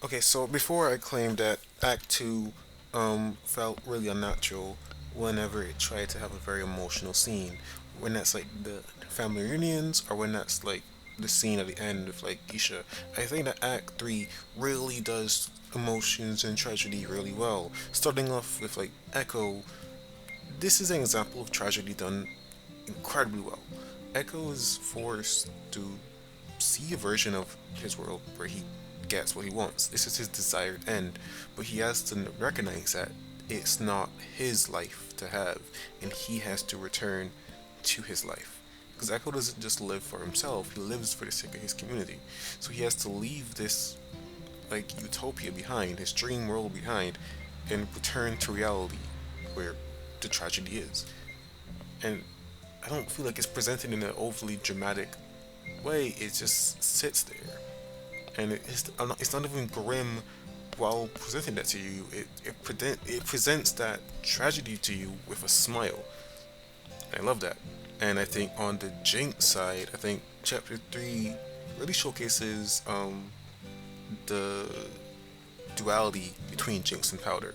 Okay, so before I claimed that Act 2 felt really unnatural whenever it tried to have a very emotional scene. When that's like the family reunions or when that's like the scene at the end with like Isha. I think that Act 3 really does emotions and tragedy really well. Starting off with like Ekko, this is an example of tragedy done incredibly well. Ekko is forced to see a version of his world where he gets what he wants. This is his desired end, but he has to recognize that it's not his life to have, and he has to return to his life. Because Echo doesn't just live for himself; he lives for the sake of his community. So he has to leave this like utopia behind, his dream world behind, and return to reality, where the tragedy is. And I don't feel like it's presented in an overly dramatic way. It just sits there and it's not even grim while presenting that to you. It presents that tragedy to you with a smile. I love that. And I think on the Jinx side, I think chapter 3 really showcases the duality between Jinx and Powder.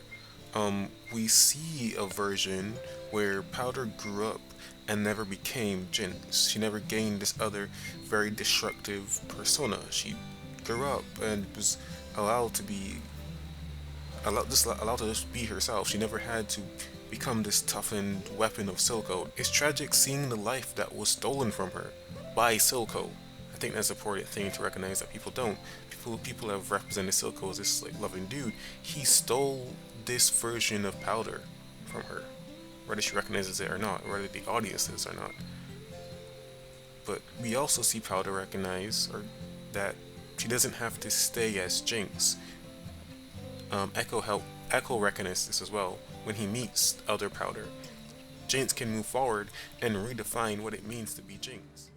We see a version where Powder grew up and never became Jinx. She never gained this other very destructive persona. She grew up and was allowed to be allowed to just be herself. She never had to become this toughened weapon of Silco. It's tragic seeing the life that was stolen from her by Silco. I think that's an important thing to recognize that people don't. People have represented Silco as this like loving dude. He stole this version of Powder from her, whether she recognizes it or not, whether the audience is or not. But we also see Powder recognize or that she doesn't have to stay as Jinx. Echo recognizes this as well when he meets other Powder. Jinx can move forward and redefine what it means to be Jinx.